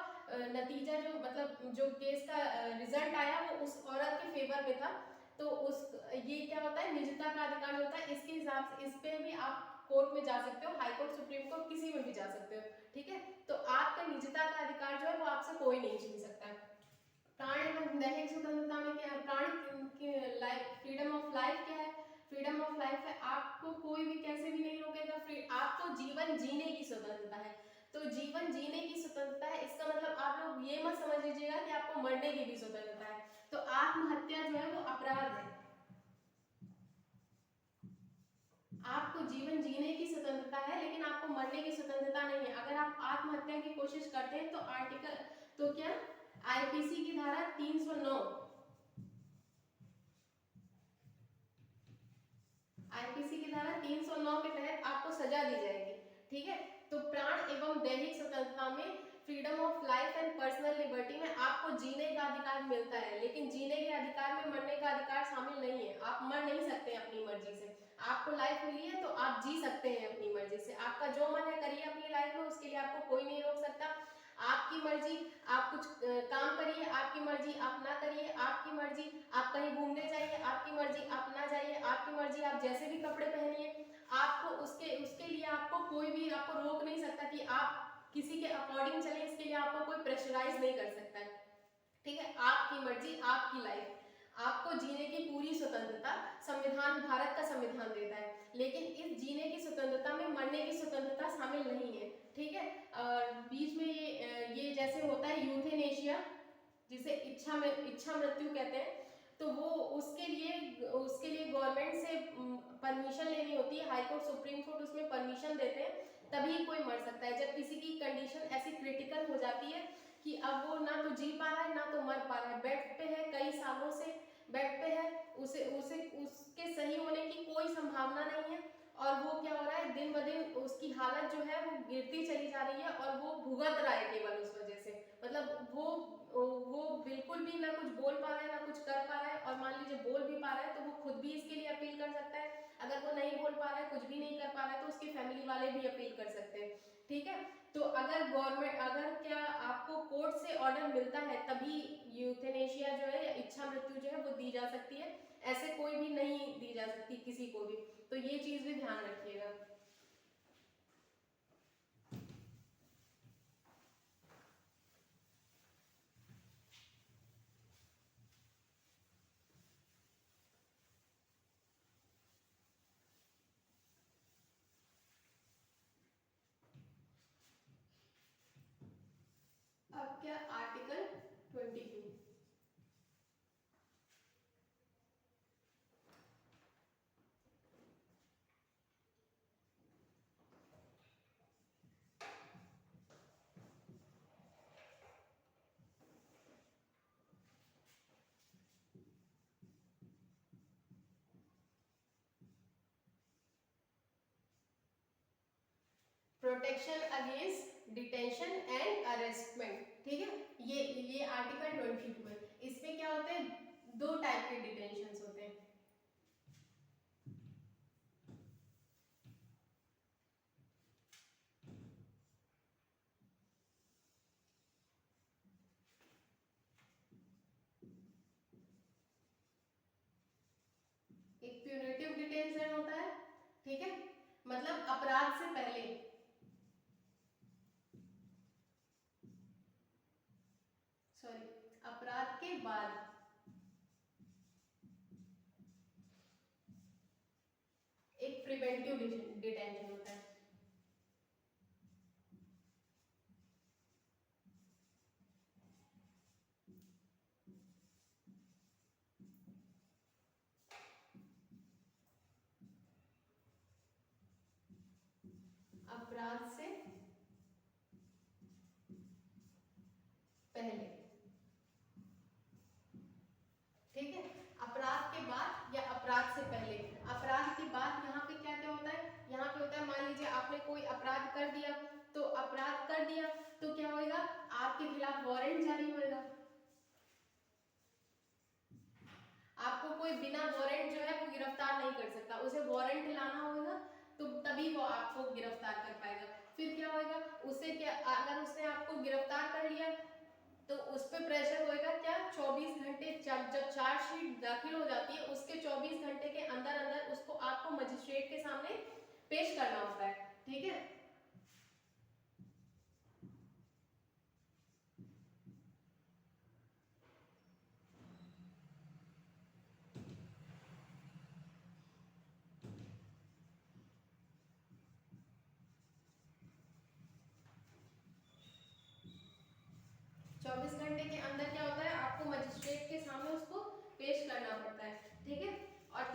नतीजा जो मतलब जो केस का रिजल्ट आया वो उस औरत के फेवर में था। तो उस ये क्या होता है, निजता का अधिकार जो होता है, इसके हिसाब से इस पे भी आप कोर्ट में जा सकते हो, हाई कोर्ट, सुप्रीम कोर्ट, किसी में भी जा सकते हो, ठीक है। तो आपका निजता का अधिकार जो है वो आपसे कोई नहीं छीन सकता है। प्राण एवं दैहिक स्वतंत्रता में क्या, प्राण आपको जीवन जीने की स्वतंत्रता है। तो जीवन जीने की स्वतंत्रता है, इसका मतलब आप लोग ये मत समझ लीजिएगा कि आपको मरने की भी स्वतंत्रता है। तो आत्महत्या जो है वो अपराध है। आपको जीवन जीने की स्वतंत्रता है लेकिन आपको मरने की स्वतंत्रता नहीं है। अगर आप आत्महत्या की कोशिश करते हैं तो क्या आईपीसी की धारा 309 आईपीसी की धारा 309 के तहत आपको सजा दी जाएगी। ठीक है, तो प्राण एवं दैहिक स्वतंत्रता में freedom of life and personal liberty में आपको जीने का अधिकार मिलता है, लेकिन जीने के अधिकार में मरने का अधिकार शामिल नहीं है। आप मर नहीं सकते अपनी मर्जी से। आपको लाइफ मिली है तो आप जी सकते हैं अपनी मर्जी से। आपका जो मन है करिए अपनी लाइफ में, उसके लिए आपको कोई नहीं रोक सकता। आपकी मर्जी, आप कुछ काम करिए, आपकी मर्जी आप ना करिए, आपकी मर्जी आप कहीं घूमने जाइए, आपकी मर्जी आप ना जाइए, आपकी मर्जी आप जैसे भी कपड़े पहनिए। आपको उसके उसके लिए आपको कोई भी आपको रोक नहीं सकता कि आप किसी के अकॉर्डिंग चले। इसके लिए आपको कोई प्रेशराइज नहीं कर सकता है। ठीक है, आपकी मर्जी आपकी लाइफ, आपको जीने की पूरी स्वतंत्रता संविधान, भारत का संविधान देता है। लेकिन इस जीने की स्वतंत्रता में मरने की स्वतंत्रता शामिल नहीं है। ठीक है, बीच में ये जैसे होता है यूथेनेशिया, जिसे इच्छा मृत्यु कहते हैं, तो वो उसके लिए गवर्नमेंट से परमिशन लेनी होती है। हाई कोर्ट, सुप्रीम कोर्ट उसमें परमिशन देते हैं, तभी कोई मर सकता है। जब किसी की कंडीशन ऐसी क्रिटिकल हो जाती है कि अब वो ना तो जी पा रहा है ना तो मर पा रहा है, बेड पे है, कई सालों से बेड पे है, उसे उसे उसके सही होने की कोई संभावना नहीं है, और वो क्या हो रहा है, दिन ब दिन उसकी हालत जो है वो गिरती चली जा रही है, और वो भुगत रहा है केवल उस वजह से। मतलब वो बिल्कुल भी ना कुछ बोल पा रहा है ना कुछ कर पा रहा है। और मान लीजिए बोल भी पा रहा है तो वो खुद भी इसके लिए अपील कर सकता है। अगर वो नहीं बोल पा रहा है, कुछ भी नहीं कर पा रहा है, तो उसकी फैमिली वाले भी अपील कर सकते हैं। ठीक है, तो अगर क्या आपको कोर्ट से ऑर्डर मिलता है तभी यूथेनेशिया जो है या इच्छा मृत्यु जो है वो दी जा सकती है, ऐसे कोई भी नहीं दी जा सकती किसी को भी। तो ये चीज भी ध्यान रखिएगा। अब क्या article 22, protection against detention and arrestment. ठीक है, ये आर्टिकल 22 है। इसमें क्या होते हैं, दो टाइप के डिटेंशन होते हैं। एक प्यूनिटिव डिटेंशन होता है, ठीक है, मतलब अपराध से पहले, सॉरी, अपराध के बाद। एक प्रिवेंटिव डिटेंशन होता है। अपराध से पहले, ठीक है, अपराध के बाद या अपराध से पहले। अपराध के बाद यहाँ पे क्या क्या होता है, यहाँ पे होता है मान लीजिए आपने कोई अपराध कर दिया, तो अपराध कर दिया तो क्या होगा, आपके खिलाफ वारंट जारी होगा। आपको कोई बिना वारंट जो है वो गिरफ्तार नहीं कर सकता, उसे वारंट लाना होगा तो तभी वो आपको गिरफ्तार कर पाएगा। फिर क्या होगा, उसे क्या, अगर उसने आपको गिरफ्तार कर लिया तो उस पर प्रेशर होएगा क्या, 24 घंटे, जब चार्जशीट दाखिल हो जाती है उसके 24 घंटे के अंदर अंदर उसको आपको मजिस्ट्रेट के सामने पेश करना होता है। ठीक है,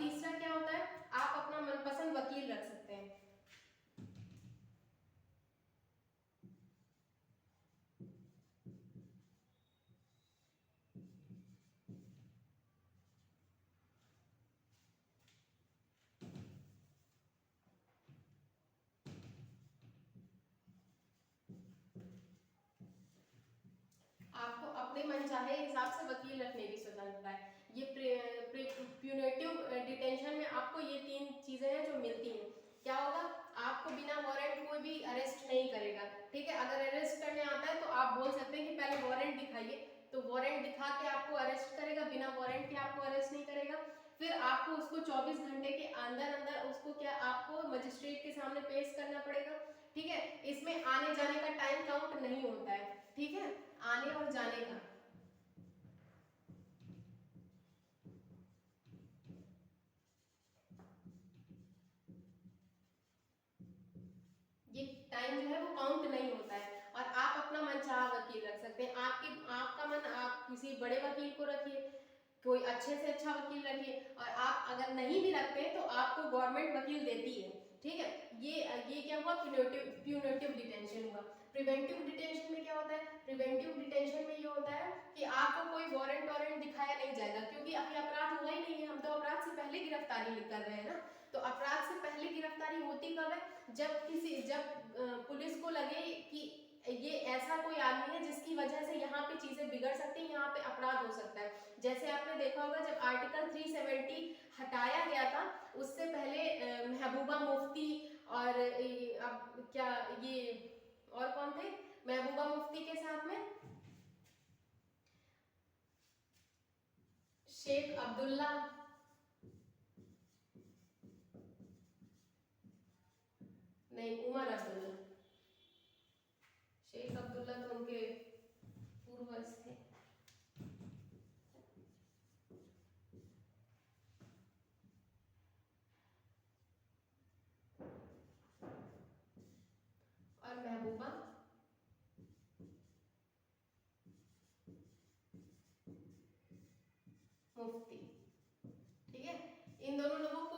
तीसरा क्या होता है, आप अपना मनपसंद वकील रख सकते हैं। आपको अपने मनचाहे हिसाब से वकील रखने की स्वतंत्रता है। ये प्यूनेटिव डिटेंशन में आपको ये 3 चीजें हैं जो मिलती हैं। क्या होगा, आपको बिना वारंट कोई भी अरेस्ट नहीं करेगा, ठीक है। अगर अरेस्ट करने आता है तो आप बोल सकते हैं कि पहले वारंट दिखाइए, तो वारंट दिखा के आपको अरेस्ट करेगा, बिना वारंट के आपको अरेस्ट नहीं करेगा। फिर आपको उसको 24 घंटे के अंदर अंदर उसको क्या आपको मजिस्ट्रेट के सामने पेश करना पड़ेगा, ठीक है। इसमें आने जाने का टाइम काउंट नहीं होता है, ठीक है, आने और जाने का। ये टाइम जो है वो काउंट नहीं होता है और आप अपना मनचाहा वकील रख सकते हैं। आपका मन, आप किसी बड़े वकील को रखिए, कोई अच्छे से अच्छा वकील रखिए, और आप अगर नहीं भी रखते हैं तो आपको गवर्नमेंट वकील देती है, ठीक है। ये क्या हुआ, प्यूनेटिव डिटेंशन हुआ। प्रिवेंटिव डिटेंशन में क्या होता है, प्रिवेंटिव डिटेंशन में ये होता है कि आपको कोई वारंट दिखाया नहीं जाएगा, क्योंकि अभी अपराध हुआ ही नहीं है, हम तो अपराध से पहले गिरफ्तारी कर रहे हैं ना। तो अपराध से पहले गिरफ्तारी होती कब है, जब पुलिस को लगे कि ये ऐसा कोई आदमी है जिसकी वजह से यहाँ पे चीजें बिगड़ सकती हैं, यहाँ पे अपराध हो सकता है। जैसे आपने देखा होगा जब आर्टिकल 370 हटाया गया था, उससे पहले महबूबा मुफ्ती और अब क्या ये और कौन थे, महबूबा मुफ्ती के साथ में शेख अब्दुल्ला, नहीं उमर अब्दुल्ला, शेख अब्दुल्ला तो उनके पूर्वज थे। और महबूबा मुफ्ती, ठीक है। इन दोनों लोगों को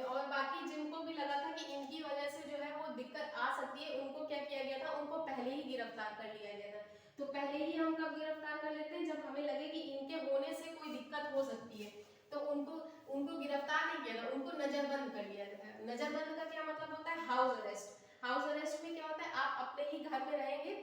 और बाकी जिनको भी लगा था कि इनकी वजह से जो है वो दिक्कत आ सकती है, उनको क्या किया गया था, उनको पहले ही गिरफ्तार कर लिया गया था। तो पहले ही हम कब गिरफ्तार कर लेते हैं, जब हमें लगे कि इनके होने से कोई दिक्कत हो सकती है, तो उनको उनको गिरफ्तार नहीं किया था, उनको नजरबंद कर लिया था। नजरबंद का क्या मतलब होता है, हाउस अरेस्ट। हाउस अरेस्ट में क्या होता है, आप अपने ही घर में रहेंगे,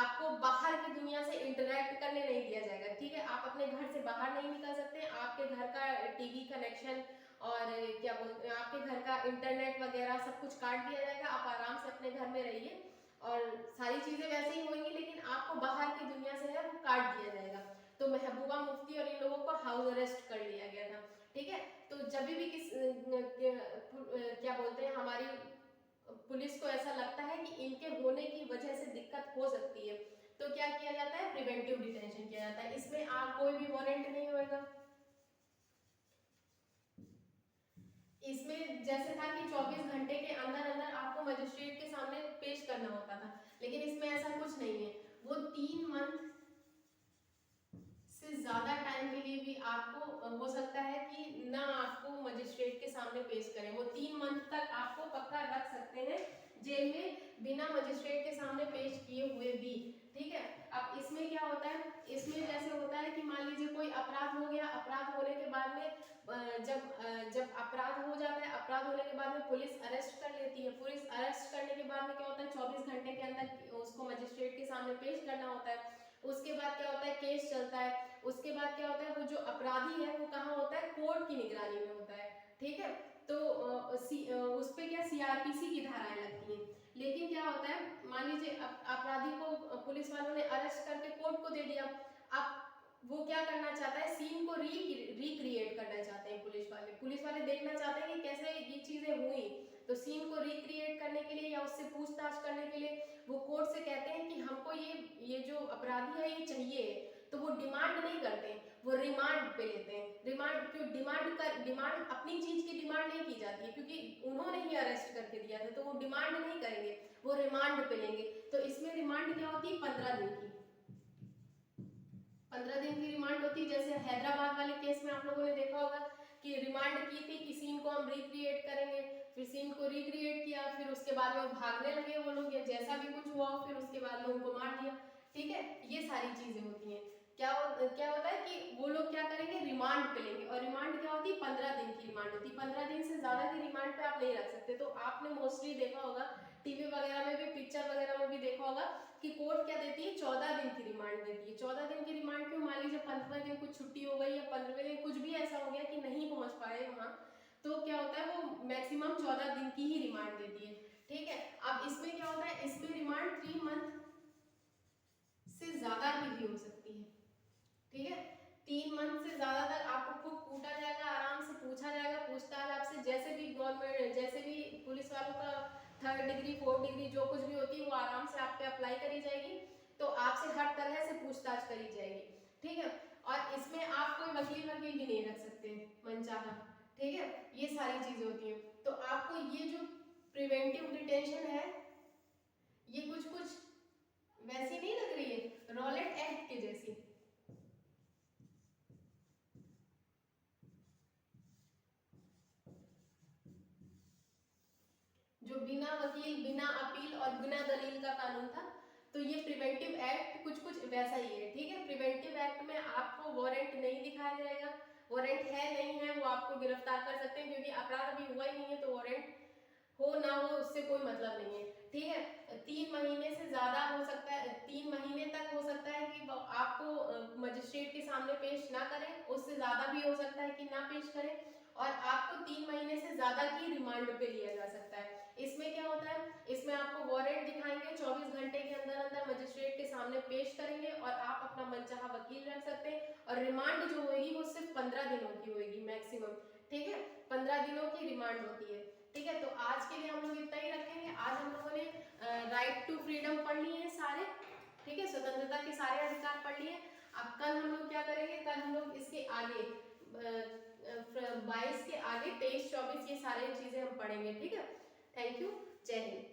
आपको बाहर की दुनिया से इंटरेक्ट करने नहीं दिया जाएगा, ठीक है। आप अपने घर से बाहर नहीं निकल सकते, आपके घर का टीवी कनेक्शन और क्या बोलते हैं आपके घर का इंटरनेट वगैरह सब कुछ काट दिया जाएगा, आप आराम से अपने घर में रहिए और सारी चीजें वैसे ही होंगी, लेकिन आपको बाहर की दुनिया से है वो काट दिया जाएगा। तो महबूबा मुफ्ती और इन लोगों को हाउस अरेस्ट कर लिया गया था, ठीक है। तो जब भी क्या बोलते हैं हमारी पुलिस को ऐसा लगता है कि इनके होने की वजह से दिक्कत हो सकती है, तो क्या किया जाता है, प्रिवेंटिव डिटेंशन किया जाता है। इसमें आप कोई भी वारंट नहीं होएगा, इसमें जैसे था कि 24 घंटे के अंदर अंदर आपको मजिस्ट्रेट के सामने पेश करना होता था, लेकिन इसमें ऐसा कुछ नहीं है। वो 3 मंथ से ज्यादा टाइम के लिए भी आपको हो सकता है कि ना आपको मजिस्ट्रेट के सामने पेश करें, वो 3 मंथ तक आपको पक्का रख सकते हैं जेल में बिना मजिस्ट्रेट के सामने पेश किए हुए भी, ठीक है। अब इसमें क्या होता है, इसमें जैसे होता है कि मान लीजिए कोई अपराध हो गया, अपराध होने के बाद में जब अपराध हो जाता है, अपराध होने के बाद में पुलिस अरेस्ट कर लेती है। पुलिस अरेस्ट करने के बाद में क्या होता है, 24 घंटे के अंदर उसको मजिस्ट्रेट के सामने पेश करना होता है। उसके बाद क्या होता है, केस चलता है। उसके बाद क्या होता है, वो जो अपराधी है वो कहाँ होता है, कोर्ट की निगरानी में होता है, ठीक है। तो उस पे क्या सीआरपीसी की धाराएं लगती हैं। लेकिन क्या होता है, मान लीजिए अपराधी को पुलिस वालों ने अरेस्ट करके कोर्ट को दे दिया, अब वो क्या करना चाहता है, सीन को रिक्रिएट करना चाहते हैं पुलिस वाले देखना चाहते हैं कि कैसे ये चीजें हुई। तो सीन को रिक्रिएट करने के लिए या उससे पूछताछ करने के लिए वो कोर्ट से कहते हैं कि हमको ये जो अपराधी है ये चाहिए, तो वो डिमांड नहीं करते, वो रिमांड पे लेते हैं। रिमांड क्यों, डिमांड अपनी चीज की डिमांड नहीं की जाती है, क्योंकि उन्होंने ही अरेस्ट करके दिया था, तो वो डिमांड नहीं करेंगे, वो रिमांड पे लेंगे। तो इसमें रिमांड क्या होती है, 15 दिन की, 15 दिन की रिमांड होती है। जैसे हैदराबाद वाले केस में आप लोगों ने देखा होगा कि रिमांड की थी कि सीन को हम रिक्रिएट करेंगे, फिर सीन को रिक्रिएट किया, फिर उसके बाद में भागने लगे वो लोग या जैसा भी कुछ हुआ, फिर उसके बाद में उनको मार दिया। ठीक है, ये सारी चीजें होती हैं। क्या होता है कि वो लोग क्या करेंगे, रिमांड पे लेंगे, और रिमांड क्या होती है, 15 दिन की रिमांड होती है। 15 दिन से ज्यादा की रिमांड पे आप नहीं रख सकते। तो आपने मोस्टली देखा होगा टीवी वगैरह में भी, पिक्चर वगैरह में भी देखा होगा कि कोर्ट क्या देती है, 14 दिन की रिमांड देती है। 14 दिन की रिमांड क्यों, मान लीजिए 15वें दिन कुछ छुट्टी हो गई या 15वें दिन कुछ भी ऐसा हो गया कि नहीं पहुंच पाए वहां, तो क्या होता है वो मैक्सिमम 14 दिन की ही रिमांड देती है। ठीक है, अब इसमें क्या होता है, इसमें रिमांड 3 मंथ से ज्यादा की भी हो सकती है। ठीक है, 3 मंथ से ज्यादा तक आपको खूब कूटा जाएगा, आराम से पूछा जाएगा, पूछताछ आपसे जैसे भी गवर्नमेंट, जैसे भी पुलिस वालों का 3rd डिग्री 4th डिग्री जो कुछ भी होती है वो आराम से आप पे अप्लाई करी जाएगी। तो आपसे हर तरह से पूछताछ करी जाएगी। ठीक है, और इसमें आप कोई वकील भी नहीं रख सकते मनचाहा। ठीक है, ये सारी चीजें होती हैं। तो आपको ये जो प्रिवेंटिव डिटेंशन है, ये कुछ वैसी नहीं लग रही है, रॉलेट एक्ट के जैसी। जो बिना वकील, बिना अपील और बिना दलील का कानून था, तो ये प्रिवेंटिव एक्ट कुछ वैसा ही है। ठीक है, प्रिवेंटिव एक्ट में आपको वारंट नहीं दिखाया जाएगा, वारंट है नहीं है वो आपको गिरफ्तार कर सकते हैं, क्योंकि अपराध अभी हुआ ही नहीं है, तो वारंट हो ना हो उससे कोई मतलब नहीं है। ठीक है, 3 महीने से ज्यादा हो सकता है, 3 महीने तक हो सकता है कि आपको मजिस्ट्रेट के सामने पेश ना करें, उससे ज्यादा भी हो सकता है कि ना पेश करें, और आपको 3 महीने से ज्यादा की रिमांड पे लिया जा सकता है। इसमें क्या होता है, इसमें आपको वारंट दिखाएंगे, 24 घंटे के अंदर अंदर मजिस्ट्रेट के सामने पेश करेंगे और आप अपना मनचाहा वकील रख सकते हैं, और रिमांड जो होगी वो सिर्फ 15 दिनों की होगी मैक्सिमम। ठीक है, 15 दिनों की रिमांड होती है। ठीक है, तो आज के लिए हम लोग इतना ही रखेंगे। आज हम लोगों ने राइट टू फ्रीडम पढ़ लिए हैं सारे। ठीक है, स्वतंत्रता के सारे अधिकार पढ़ लिए। अब कल हम लोग क्या करेंगे, कल हम लोग इसके आगे 22 के आगे 23, 24 ये सारे चीजें हम पढ़ेंगे। ठीक है, थैंक यू, जय हिंद।